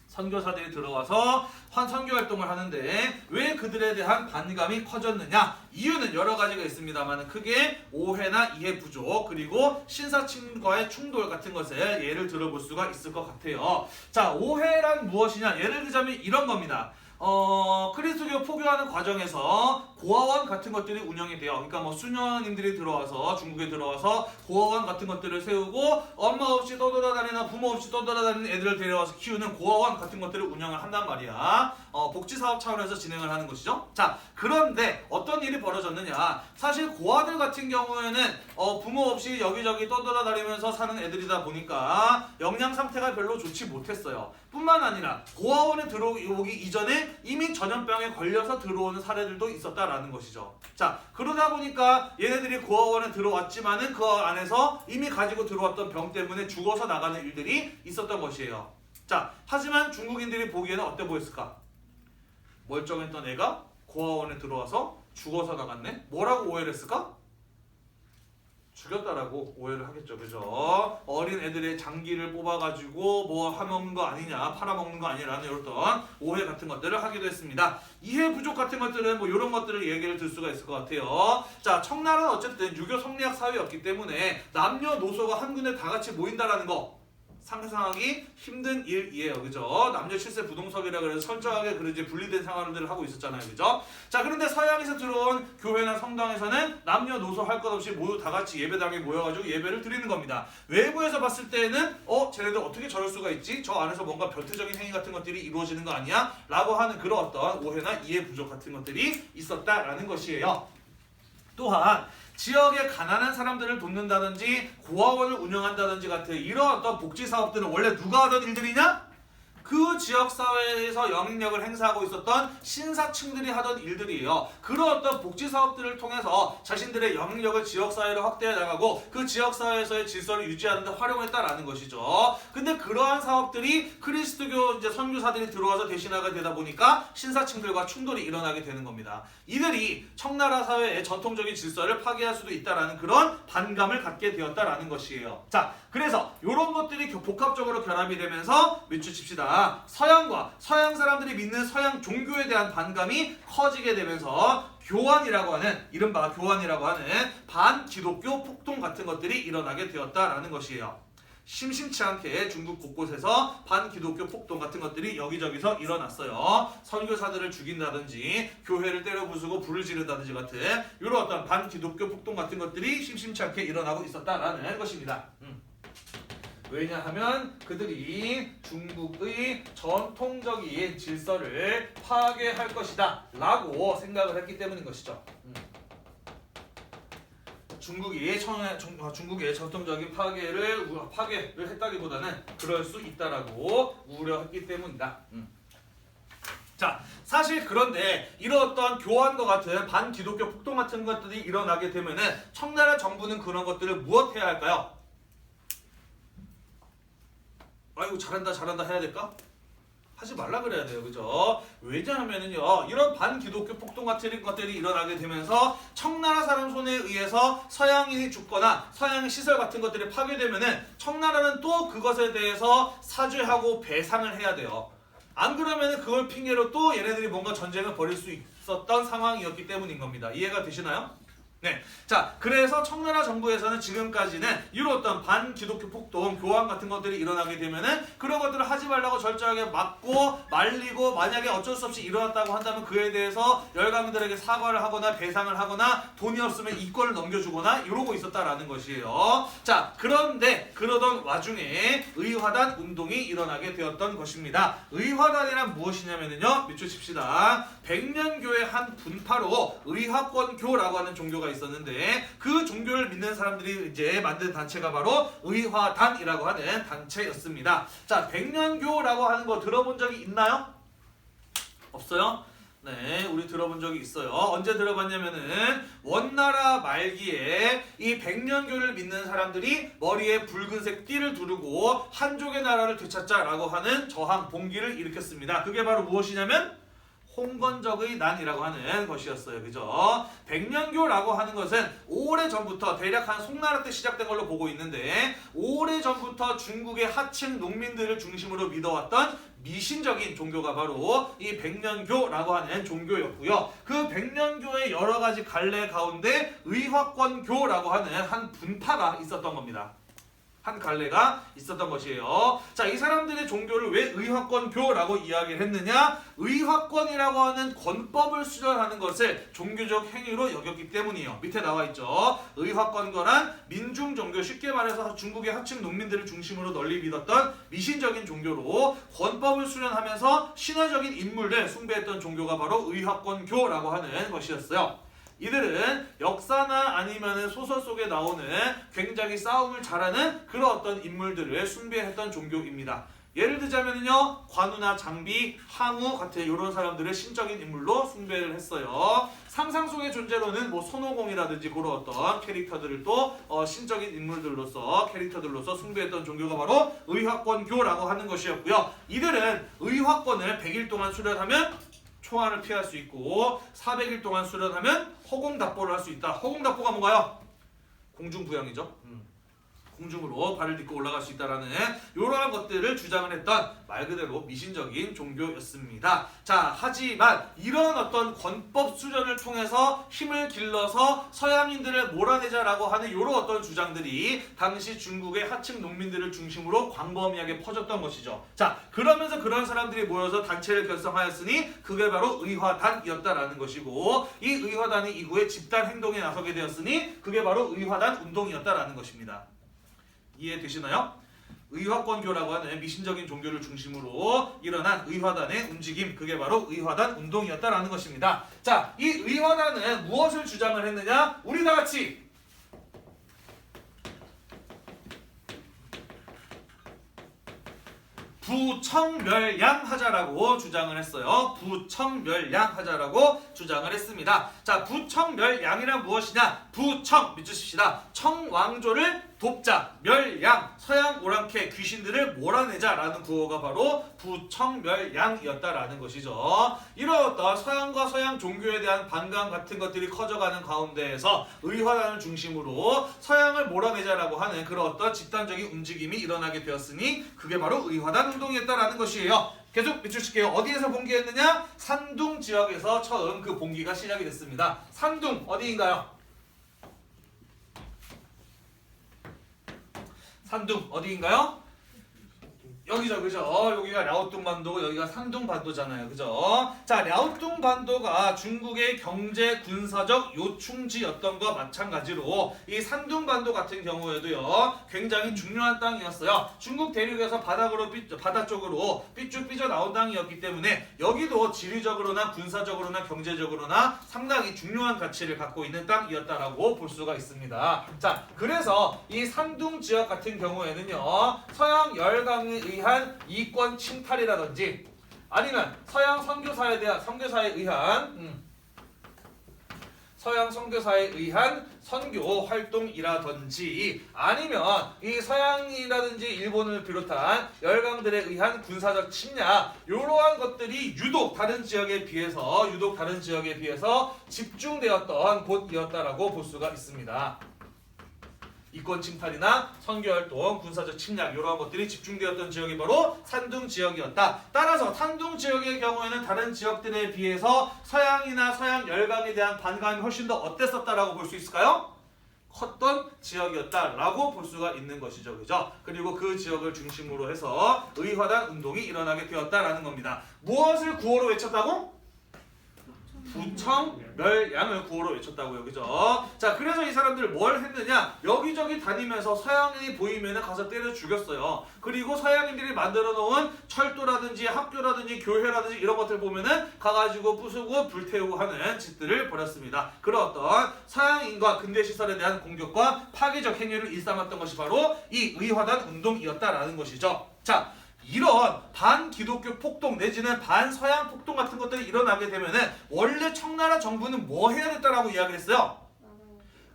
선교사들이 들어와서 선교 활동을 하는데 왜 그들에 대한 반감이 커졌느냐? 이유는 여러 가지가 있습니다만 크게 오해나 이해 부족 그리고 신사친과의 충돌 같은 것을 예를 들어볼 수가 있을 것 같아요. 자, 오해란 무엇이냐? 예를 들자면 이런 겁니다. 크리스토교 포교하는 과정에서 고아원 같은 것들이 운영이 돼요. 그러니까 뭐 수녀님들이 들어와서 중국에 들어와서 고아원 같은 것들을 세우고 엄마 없이 떠돌아다니는 부모 없이 떠돌아다니는 애들을 데려와서 키우는 고아원 같은 것들을 운영을 한단 말이야. 복지사업 차원에서 진행을 하는 것이죠. 자, 그런데 어떤 일이 벌어졌느냐? 사실 고아들 같은 경우에는 부모 없이 여기저기 떠돌아다니면서 사는 애들이다 보니까 영양 상태가 별로 좋지 못했어요. 뿐만 아니라 고아원에 들어오기 이전에 이미 전염병에 걸려서 들어오는 사례들도 있었다라는 것이죠. 자, 그러다 보니까 얘네들이 고아원에 들어왔지만은 그 안에서 이미 가지고 들어왔던 병 때문에 죽어서 나가는 일들이 있었던 것이에요. 자, 하지만 중국인들이 보기에는 어때 보였을까? 멀쩡했던 애가 고아원에 들어와서 죽어서 나갔네? 뭐라고 오해를 했을까? 죽였다라고 오해를 하겠죠. 그죠? 어린 애들의 장기를 뽑아가지고 뭐 해먹는 거 아니냐, 팔아먹는 거 아니냐라는 이런 오해 같은 것들을 하기도 했습니다. 이해 부족 같은 것들은 뭐 이런 것들을 얘기를 들 수가 있을 것 같아요. 자, 청나라는 어쨌든 유교 성리학 사회였기 때문에 남녀노소가 한 군데 다 같이 모인다라는 거 상상하기 힘든 일이에요. 그죠? 남녀 실세 부동석이라 그래서 철저하게 그러지 분리된 상황들을 하고 있었잖아요. 그죠? 자, 그런데 서양에서 들어온 교회나 성당에서는 남녀노소 할 것 없이 모두 다 같이 예배당에 모여가지고 예배를 드리는 겁니다. 외부에서 봤을 때는 쟤네들 어떻게 저럴 수가 있지? 저 안에서 뭔가 변태적인 행위 같은 것들이 이루어지는 거 아니야? 라고 하는 그런 어떤 오해나 이해 부족 같은 것들이 있었다라는 것이에요. 또한 지역의 가난한 사람들을 돕는다든지 고아원을 운영한다든지 같은 이런 어떤 복지 사업들은 원래 누가 하던 일들이냐? 그 지역사회에서 영향력을 행사하고 있었던 신사층들이 하던 일들이에요. 그런 어떤 복지 사업들을 통해서 자신들의 영향력을 지역사회로 확대해 나가고 그 지역사회에서의 질서를 유지하는 데 활용했다라는 것이죠. 근데 그러한 사업들이 그리스도교 이제 선교사들이 들어와서 대신하게 되다 보니까 신사층들과 충돌이 일어나게 되는 겁니다. 이들이 청나라 사회의 전통적인 질서를 파괴할 수도 있다라는 그런 반감을 갖게 되었다라는 것이에요. 자, 그래서 이런 것들이 복합적으로 결합이 되면서 밑줄 칩시다. 서양과 서양 사람들이 믿는 서양 종교에 대한 반감이 커지게 되면서 교환이라고 하는 이른바 교환이라고 하는 반기독교 폭동 같은 것들이 일어나게 되었다라는 것이에요. 심심치 않게 중국 곳곳에서 반기독교 폭동 같은 것들이 여기저기서 일어났어요. 선교사들을 죽인다든지 교회를 때려 부수고 불을 지른다든지 같은 이런 어떤 반기독교 폭동 같은 것들이 심심치 않게 일어나고 있었다라는 것입니다. 왜냐하면 그들이 중국의 전통적인 질서를 파괴할 것이다 라고 생각을 했기 때문인 것이죠. 중국의 전통적인 파괴를 했다기보다는 그럴 수 있다라고 우려했기 때문이다. 자, 사실 그런데 이런 어떤 교환과 같은 반기독교 폭동 같은 것들이 일어나게 되면은 청나라 정부는 그런 것들을 무엇해야 할까요? 아이고 잘한다 해야 될까? 하지 말라 그래야 돼요. 그죠? 왜냐하면은요, 이런 반기독교 폭동 같은 것들이 일어나게 되면서 청나라 사람 손에 의해서 서양인이 죽거나 서양의 시설 같은 것들이 파괴되면은 청나라는 또 그것에 대해서 사죄하고 배상을 해야 돼요. 안 그러면은 그걸 핑계로 또 얘네들이 뭔가 전쟁을 벌일 수 있었던 상황이었기 때문인 겁니다. 이해가 되시나요? 네. 자, 그래서 청나라 정부에서는 지금까지는 이런 어떤 반기독교 폭동, 교환 같은 것들이 일어나게 되면은 그런 것들을 하지 말라고 절저하게 막고 말리고 만약에 어쩔 수 없이 일어났다고 한다면 그에 대해서 열강들에게 사과를 하거나 배상을 하거나 돈이 없으면 이권을 넘겨주거나 이러고 있었다라는 것이에요. 자, 그런데 그러던 와중에 의화단 운동이 일어나게 되었던 것입니다. 의화단이란 무엇이냐면요. 밑줄 칩시다. 백년교의 한 분파로 의화권교라고 하는 종교가 있었는데 그 종교를 믿는 사람들이 이제 만든 단체가 바로 의화단이라고 하는 단체였습니다. 자, 백년교라고 하는 거 들어본 적이 있나요? 없어요? 네, 우리 들어본 적이 있어요. 언제 들어봤냐면은 원나라 말기에 이 백년교를 믿는 사람들이 머리에 붉은색 띠를 두르고 한족의 나라를 되찾자라고 하는 저항 봉기를 일으켰습니다. 그게 바로 무엇이냐면 홍건적의 난이라고 하는 것이었어요. 그죠? 백년교라고 하는 것은 오래전부터 대략 한 송나라 때 시작된 걸로 보고 있는데 오래전부터 중국의 하층 농민들을 중심으로 믿어왔던 미신적인 종교가 바로 이 백년교라고 하는 종교였고요. 그 백년교의 여러 가지 갈래 가운데 의화권교라고 하는 한 분파가 있었던 겁니다. 한 갈래가 있었던 것이에요. 자, 이 사람들의 종교를 왜 의화권교라고 이야기를 했느냐? 의화권이라고 하는 권법을 수련하는 것을 종교적 행위로 여겼기 때문이에요. 밑에 나와 있죠. 의화권거란 민중 종교, 쉽게 말해서 중국의 하층 농민들을 중심으로 널리 믿었던 미신적인 종교로 권법을 수련하면서 신화적인 인물을 숭배했던 종교가 바로 의화권교라고 하는 것이었어요. 이들은 역사나 아니면 소설 속에 나오는 굉장히 싸움을 잘하는 그런 어떤 인물들을 숭배했던 종교입니다. 예를 들자면요, 관우나 장비, 항우 같은 이런 사람들을 신적인 인물로 숭배를 했어요. 상상 속의 존재로는 뭐 손오공이라든지 그런 어떤 캐릭터들을 또 신적인 인물들로서 캐릭터들로서 숭배했던 종교가 바로 의화권교라고 하는 것이었고요. 이들은 의화권을 100일 동안 수련하면 총알을 피할 수 있고 400일 동안 수련하면 허공답보를 할 수 있다. 허공답보가 뭔가요? 공중부양이죠. 공중으로 발을 딛고 올라갈 수 있다라는 이러한 것들을 주장을 했던 말 그대로 미신적인 종교였습니다. 자, 하지만 이런 어떤 권법 수련을 통해서 힘을 길러서 서양인들을 몰아내자라고 하는 이런 어떤 주장들이 당시 중국의 하층 농민들을 중심으로 광범위하게 퍼졌던 것이죠. 자, 그러면서 그런 사람들이 모여서 단체를 결성하였으니 그게 바로 의화단이었다라는 것이고, 이 의화단이 이후에 집단 행동에 나서게 되었으니 그게 바로 의화단 운동이었다라는 것입니다. 이해되시나요? 의화권교라고 하는 미신적인 종교를 중심으로 일어난 의화단의 움직임, 그게 바로 의화단 운동이었다라는 것입니다. 자, 이 의화단은 무엇을 주장을 했느냐? 우리 다 같이 부청멸양하자라고 주장을 했어요. 부청멸양하자라고 주장을 했습니다. 자, 부청멸양이란 무엇이냐? 부청, 믿으십시다. 청왕조를 돕자, 멸양, 서양 오랑캐 귀신들을 몰아내자라는 구호가 바로 부청멸양이었다라는 것이죠. 이러한 서양과 서양 종교에 대한 반감 같은 것들이 커져가는 가운데에서 의화단을 중심으로 서양을 몰아내자라고 하는 그런 어떤 집단적인 움직임이 일어나게 되었으니 그게 바로 의화단 운동이었다라는 것이에요. 계속 밑줄칠게요. 어디에서 봉기했느냐? 산둥 지역에서 처음 그 봉기가 시작이 됐습니다. 산둥 어디인가요? 산둥 어디인가요? 여기죠, 그죠? 여기가 랴오뚱반도고 여기가 산둥반도잖아요, 그죠? 자, 랴오뚱반도가 중국의 경제 군사적 요충지였던 것과 마찬가지로 이 산둥반도 같은 경우에도요 굉장히 중요한 땅이었어요. 중국 대륙에서 바다 쪽으로 삐쭉 삐져 나온 땅이었기 때문에 여기도 지리적으로나 군사적으로나 경제적으로나 상당히 중요한 가치를 갖고 있는 땅이었다라고 볼 수가 있습니다. 자, 그래서 이 산둥 지역 같은 경우에는요 서양 열강에 의한 이권 침탈이라든지 아니면 서양 선교사에 의한 선교 활동이라든지 아니면 이 서양이라든지 일본을 비롯한 열강들에 의한 군사적 침략, 이러한 것들이 유독 다른 지역에 비해서 집중되었던 곳이었다라고 볼 수가 있습니다. 이권 침탈이나 선교활동, 군사적 침략 이러한 것들이 집중되었던 지역이 바로 산둥 지역이었다. 따라서 산둥 지역의 경우에는 다른 지역들에 비해서 서양이나 서양 열강에 대한 반감이 훨씬 더 어땠었다라고 볼 수 있을까요? 컸던 지역이었다라고 볼 수가 있는 것이죠, 그죠? 그리고 그 지역을 중심으로 해서 의화단 운동이 일어나게 되었다라는 겁니다. 무엇을 구호로 외쳤다고? 부청멸양을 구호로 외쳤다고요, 그죠? 자, 그래서 이 사람들 뭘 했느냐? 여기저기 다니면서 서양인이 보이면 가서 때려 죽였어요. 그리고 서양인들이 만들어 놓은 철도라든지 학교라든지 교회라든지 이런 것들 보면은 가가지고 부수고 불태우고 하는 짓들을 벌였습니다. 그런 어떤 서양인과 근대 시설에 대한 공격과 파괴적 행위를 일삼았던 것이 바로 이 의화단 운동이었다라는 것이죠. 자, 이런 반기독교 폭동 내지는 반서양 폭동 같은 것들이 일어나게 되면은 원래 청나라 정부는 뭐 해야 됐다라고 이야기를 했어요?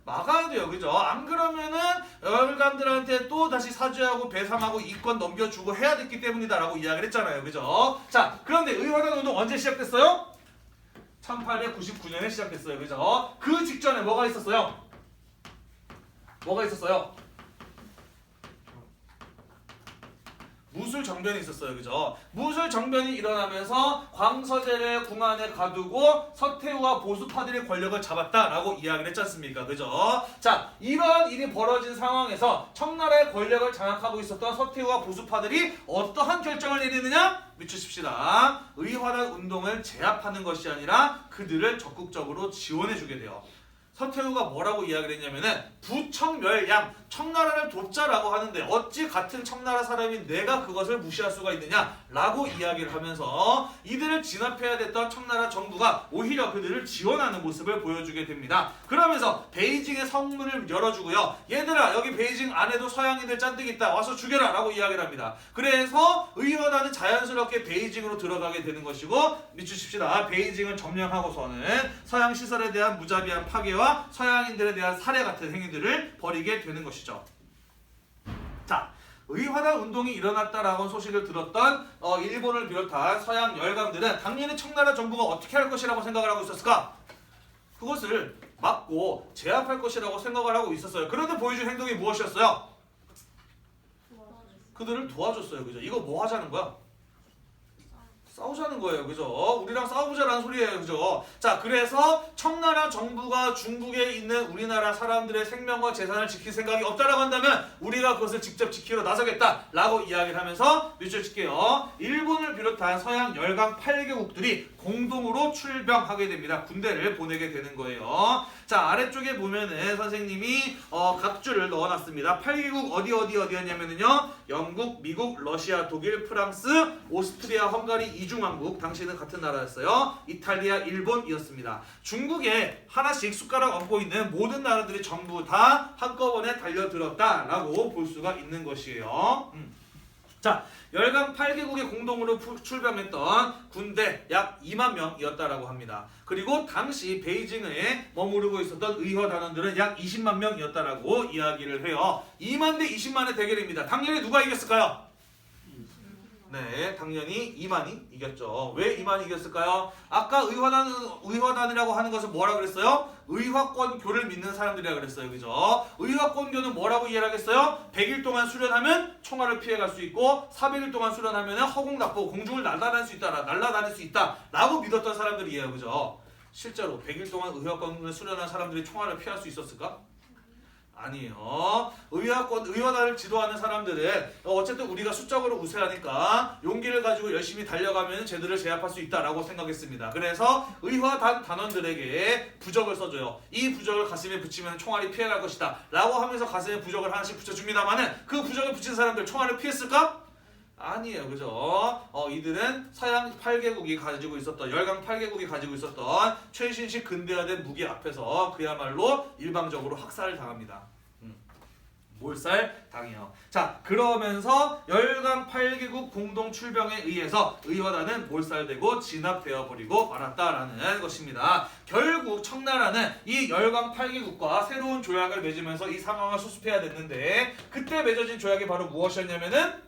막아야 돼요, 그죠? 안 그러면은 열강들한테 또 다시 사죄하고 배상하고 이권 넘겨주고 해야 됐기 때문이다라고 이야기를 했잖아요, 그죠? 자, 그런데 의화단 운동 언제 시작됐어요? 1899년에 시작됐어요, 그죠? 그 직전에 뭐가 있었어요? 무술정변이 있었어요, 그죠? 무술정변이 일어나면서 광서제를 궁안에 가두고 서태후와 보수파들의 권력을 잡았다라고 이야기를 했지 않습니까, 그죠? 자, 이러한 일이 벌어진 상황에서 청나라의 권력을 장악하고 있었던 서태후와 보수파들이 어떠한 결정을 내리느냐? 미치십시다. 의화단 운동을 제압하는 것이 아니라 그들을 적극적으로 지원해주게 돼요. 서태후가 뭐라고 이야기를 했냐면은 부청멸양, 청나라를 돕자라고 하는데 어찌 같은 청나라 사람이 내가 그것을 무시할 수가 있느냐라고 이야기를 하면서 이들을 진압해야 됐던 청나라 정부가 오히려 그들을 지원하는 모습을 보여주게 됩니다. 그러면서 베이징의 성문을 열어주고요. 얘들아, 여기 베이징 안에도 서양인들 짠뜩 있다, 와서 죽여라 라고 이야기를 합니다. 그래서 의화단은 자연스럽게 베이징으로 들어가게 되는 것이고, 믿으십시다. 베이징을 점령하고서는 서양 시설에 대한 무자비한 파괴와 서양인들에 대한 살해 같은 행위들을 벌이게 되는 것이죠. 자, 의화단 운동이 일어났다라고 소식을 들었던 일본을 비롯한 서양 열강들은 당연히 청나라 정부가 어떻게 할 것이라고 생각을 하고 있었을까? 그것을 막고 제압할 것이라고 생각을 하고 있었어요. 그런데 보여준 행동이 무엇이었어요? 그들을 도와줬어요. 그죠? 이거 뭐 하자는 거야? 싸우자는 거예요. 그죠? 우리랑 싸우자라는 소리예요. 그죠? 자, 그래서 청나라 정부가 중국에 있는 우리나라 사람들의 생명과 재산을 지킬 생각이 없다라고 한다면 우리가 그것을 직접 지키러 나서겠다라고 이야기를 하면서 맺혀질게요. 일본을 비롯한 서양 열강 8개국들이 공동으로 출병하게 됩니다. 군대를 보내게 되는 거예요. 자, 아래쪽에 보면은 선생님이 각 줄을 넣어놨습니다. 8개국 어디였냐면요. 영국, 미국, 러시아, 독일, 프랑스, 오스트리아, 헝가리, 이중왕국, 당시에는 같은 나라였어요. 이탈리아, 일본이었습니다. 중국에 하나씩 숟가락 얹고 있는 모든 나라들이 전부 다 한꺼번에 달려들었다라고 볼 수가 있는 것이에요. 자, 열강 8개국의 공동으로 출병했던 군대 약 2만 명이었다라고 합니다. 그리고 당시 베이징에 머무르고 있었던 의허단원들은 약 20만 명이었다라고 이야기를 해요. 2만 대 20만의 대결입니다. 당연히 누가 이겼을까요? 네, 당연히 이만이 이겼죠. 왜 이만이 이겼을까요? 아까 의화단이라고 하는 것은 뭐라 그랬어요? 의화권교를 믿는 사람들이라 그랬어요. 그죠? 의화권교는 뭐라고 이해하겠어요? 100일 동안 수련하면 총알을 피해갈 수 있고 400일 동안 수련하면 허공답보 공중을 날아다닐 수 있다 라고 믿었던 사람들이에요. 그죠? 실제로 100일 동안 의화권을 수련한 사람들이 총알을 피할 수 있었을까? 아니에요. 의화단을 지도하는 사람들은 어쨌든 우리가 수적으로 우세하니까 용기를 가지고 열심히 달려가면 쟤들을 제압할 수 있다라고 생각했습니다. 그래서 의화단 단원들에게 부적을 써줘요. 이 부적을 가슴에 붙이면 총알이 피해갈 것이다 라고 하면서 가슴에 부적을 하나씩 붙여줍니다만은 그 부적을 붙인 사람들 총알을 피했을까? 아니에요. 그죠? 이들은 서양 8개국이 가지고 있었던 열강 8개국이 가지고 있었던 최신식 근대화된 무기 앞에서 그야말로 일방적으로 학살을 당합니다. 몰살 당해요. 자, 그러면서 열강 8개국 공동 출병에 의해서 의허단은 몰살되고 진압되어 버리고 말았다라는 것입니다. 결국 청나라는 이 열강 8개국과 새로운 조약을 맺으면서 이 상황을 수습해야 됐는데 그때 맺어진 조약이 바로 무엇이었냐면은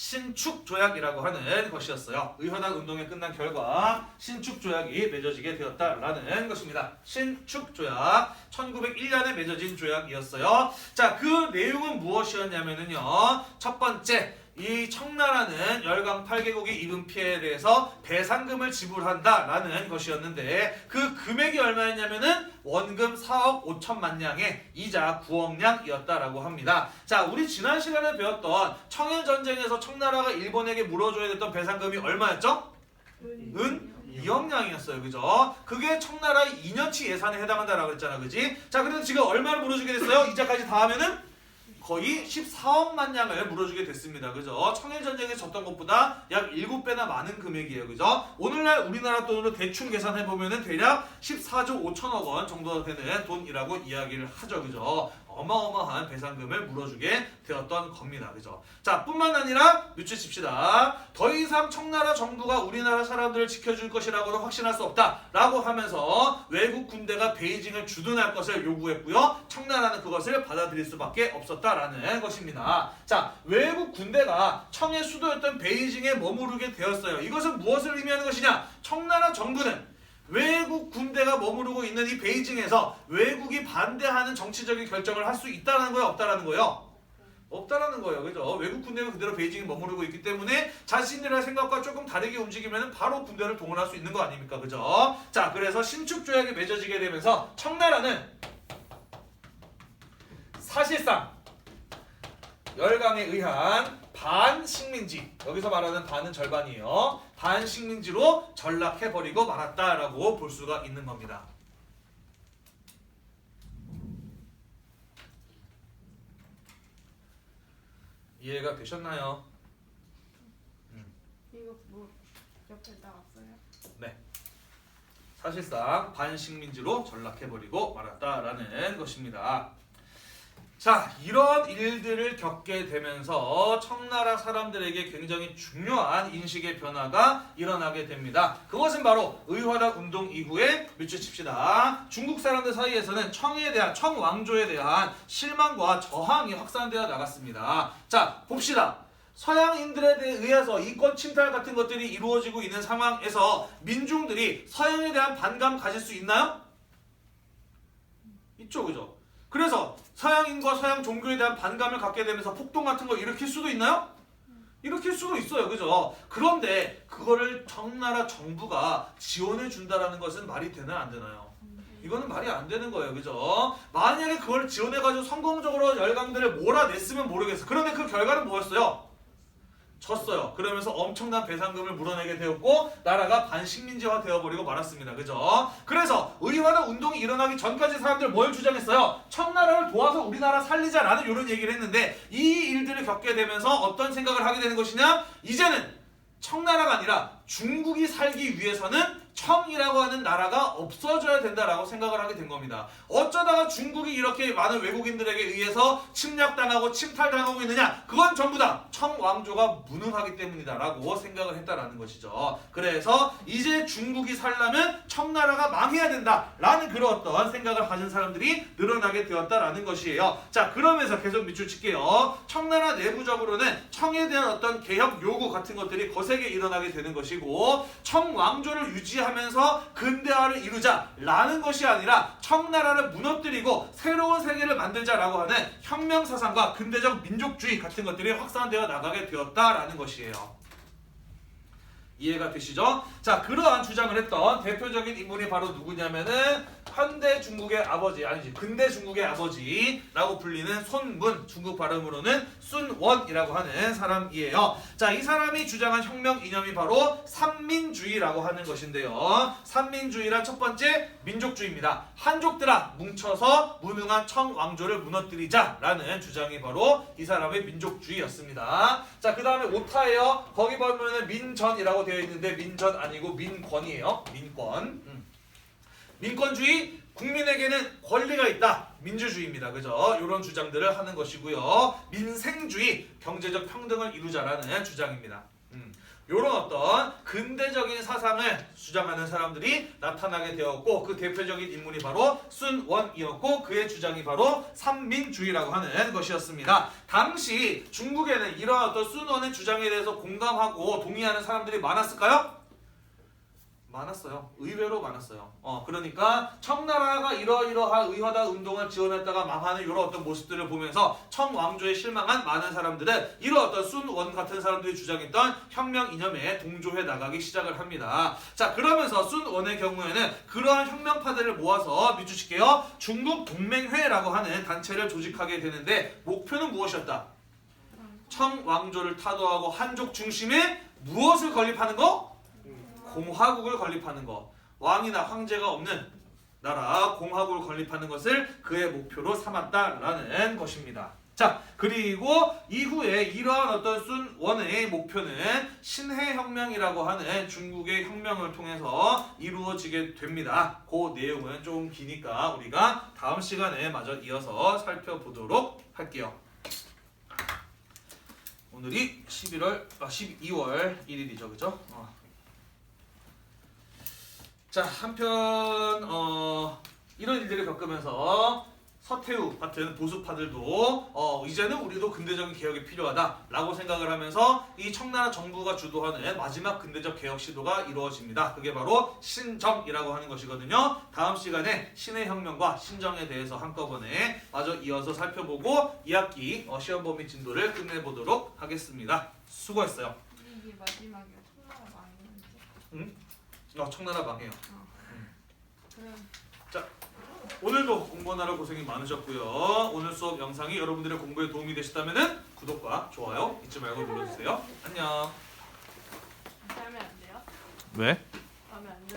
신축조약이라고 하는 것이었어요. 의허단 운동이 끝난 결과 신축조약이 맺어지게 되었다라는 것입니다. 신축조약 1901년에 맺어진 조약이었어요. 자, 그 내용은 무엇이었냐면요. 첫 번째, 이 청나라는 열강 8개국이 입은 피해에 대해서 배상금을 지불한다라는 것이었는데 그 금액이 얼마였냐면은 원금 4억 5천만 냥에 이자 9억 냥이었다라고 합니다. 자, 우리 지난 시간에 배웠던 청일전쟁에서 청나라가 일본에게 물어줘야 됐던 배상금이 얼마였죠? 은 2억 냥이었어요. 그죠? 그게 청나라의 2년치 예산에 해당한다라고 했잖아. 그지? 자, 그래서 지금 얼마를 물어주게 됐어요? 이자까지 다 하면은 거의 14억만 냥을 물어주게 됐습니다. 그죠? 청일전쟁에 졌던 것보다 약 7배나 많은 금액이에요. 그죠? 오늘날 우리나라 돈으로 대충 계산해보면 대략 14조 5천억 원 정도 되는 돈이라고 이야기를 하죠. 그죠? 어마어마한 배상금을 물어주게 되었던 겁니다. 그죠? 자, 뿐만 아니라 뉘치칩시다. 더 이상 청나라 정부가 우리나라 사람들을 지켜줄 것이라고는 확신할 수 없다라고 하면서 외국 군대가 베이징을 주둔할 것을 요구했고요. 청나라는 그것을 받아들일 수밖에 없었다라는 것입니다. 자, 외국 군대가 청의 수도였던 베이징에 머무르게 되었어요. 이것은 무엇을 의미하는 것이냐? 청나라 정부는 외국 군대가 머무르고 있는 이 베이징에서 외국이 반대하는 정치적인 결정을 할 수 있다는 거예요? 없다라는 거예요? 없다라는 거예요. 그죠? 외국 군대가 그대로 베이징에 머무르고 있기 때문에 자신들의 생각과 조금 다르게 움직이면 바로 군대를 동원할 수 있는 거 아닙니까? 그죠? 자, 그래서 신축조약이 맺어지게 되면서 청나라는 사실상 열강에 의한 반식민지, 여기서 말하는 반은 절반이에요. 반식민지로 전락해버리고 말았다라고 볼 수가 있는 겁니다. 이해가 되셨나요? 이거 뭐 옆에 나왔어요? 네. 사실상 반식민지로 전락해버리고 말았다라는 것입니다. 자, 이런 일들을 겪게 되면서 청나라 사람들에게 굉장히 중요한 인식의 변화가 일어나게 됩니다. 그것은 바로 의화단 운동 이후에 맺혀칩시다. 중국 사람들 사이에서는 청에 대한, 청왕조에 대한 실망과 저항이 확산되어 나갔습니다. 자, 봅시다. 서양인들에 의해서 이권 침탈 같은 것들이 이루어지고 있는 상황에서 민중들이 서양에 대한 반감 가질 수 있나요? 있죠, 그죠? 그래서 서양인과 서양 종교에 대한 반감을 갖게 되면서 폭동 같은 거 일으킬 수도 있나요? 일으킬 수도 있어요. 그죠? 그런데 그거를 청나라 정부가 지원해 준다라는 것은 말이 되나 안 되나요? 이거는 말이 안 되는 거예요. 그죠? 만약에 그걸 지원해가지고 성공적으로 열강들을 몰아냈으면 모르겠어. 그런데 그 결과는 뭐였어요? 졌어요. 그러면서 엄청난 배상금을 물어내게 되었고 나라가 반식민지화 되어버리고 말았습니다. 그죠? 그래서 의화나 운동이 일어나기 전까지 사람들 뭘 주장했어요? 청나라를 도와서 우리나라 살리자라는 이런 얘기를 했는데 이 일들을 겪게 되면서 어떤 생각을 하게 되는 것이냐? 이제는 청나라가 아니라 중국이 살기 위해서는 청이라고 하는 나라가 없어져야 된다라고 생각을 하게 된 겁니다. 어쩌다가 중국이 이렇게 많은 외국인들에게 의해서 침략당하고 침탈당하고 있느냐? 그건 전부 다 청왕조가 무능하기 때문이다라고 생각을 했다라는 것이죠. 그래서 이제 중국이 살려면 청나라가 망해야 된다라는 그런 어떤 생각을 가진 사람들이 늘어나게 되었다라는 것이에요. 자, 그러면서 계속 밑줄 칠게요. 청나라 내부적으로는 청에 대한 어떤 개혁 요구 같은 것들이 거세게 일어나게 되는 것이고 청왕조를 유지하면서 근대화를 이루자라는 것이 아니라 청나라를 무너뜨리고 새로운 세계를 만들자라고 하는 혁명사상과 근대적 민족주의 같은 것들이 확산되어 나가게 되었다라는 것이에요. 이해가 되시죠? 자, 그러한 주장을 했던 대표적인 인물이 바로 누구냐면은 현대 중국의 아버지, 아니지 근대 중국의 아버지라고 불리는 손문, 중국 발음으로는 순원이라고 하는 사람이에요. 자, 이 사람이 주장한 혁명 이념이 바로 삼민주의라고 하는 것인데요. 삼민주의란 첫 번째 민족주의입니다. 한족들아 뭉쳐서 무능한 청왕조를 무너뜨리자라는 주장이 바로 이 사람의 민족주의였습니다. 자, 그 다음에 오타예요. 거기 보면은 민전이라고 되어 있는데 민전 아니고 민권이에요. 민권. 민권주의, 국민에게는 권리가 있다. 민주주의입니다. 그죠? 이런 주장들을 하는 것이고요. 민생주의, 경제적 평등을 이루자라는 주장입니다. 이런 어떤 근대적인 사상을 주장하는 사람들이 나타나게 되었고 그 대표적인 인물이 바로 순원이었고 그의 주장이 바로 삼민주의라고 하는 것이었습니다. 당시 중국에는 이러한 어떤 순원의 주장에 대해서 공감하고 동의하는 사람들이 많았을까요? 많았어요. 의외로 많았어요. 그러니까 청나라가 이러이러한 의화다 운동을 지원했다가 망하는 이런 어떤 모습들을 보면서 청왕조에 실망한 많은 사람들은 이런 어떤 순원 같은 사람들이 주장했던 혁명 이념에 동조해 나가기 시작을 합니다. 자, 그러면서 순원의 경우에는 그러한 혁명파들을 모아서 밑줄칠게요. 중국 동맹회라고 하는 단체를 조직하게 되는데 목표는 무엇이었다? 청왕조를 타도하고 한족 중심에 무엇을 건립하는 거? 공화국을 건립하는 것. 왕이나 황제가 없는 나라 공화국을 건립하는 것을 그의 목표로 삼았다라는 것입니다. 자, 그리고 이후에 이러한 어떤 순원의 목표는 신해혁명이라고 하는 중국의 혁명을 통해서 이루어지게 됩니다. 그 내용은 좀 기니까 우리가 다음 시간에 마저 이어서 살펴보도록 할게요. 오늘이 12월 1일이죠. 그죠? 자, 한편 이런 일들을 겪으면서 서태후 같은 보수파들도 이제는 우리도 근대적인 개혁이 필요하다라고 생각을 하면서 이 청나라 정부가 주도하는 마지막 근대적 개혁 시도가 이루어집니다. 그게 바로 신정이라고 하는 것이거든요. 다음 시간에 신해혁명과 신정에 대해서 한꺼번에 마저 이어서 살펴보고 2학기 시험 범위 진도를 끝내보도록 하겠습니다. 수고했어요. 이게 마지막이야. 청나라 망했는지. 응? 청나라 망해요. 그래. 자, 오늘도 공부하느라 고생이 많으셨고요. 오늘 수업 영상이 여러분들의 공부에 도움이 되셨다면 구독과 좋아요 잊지 말고 눌러주세요. 안녕. 다시 하면 안 돼요? 왜? 하면 안 돼요?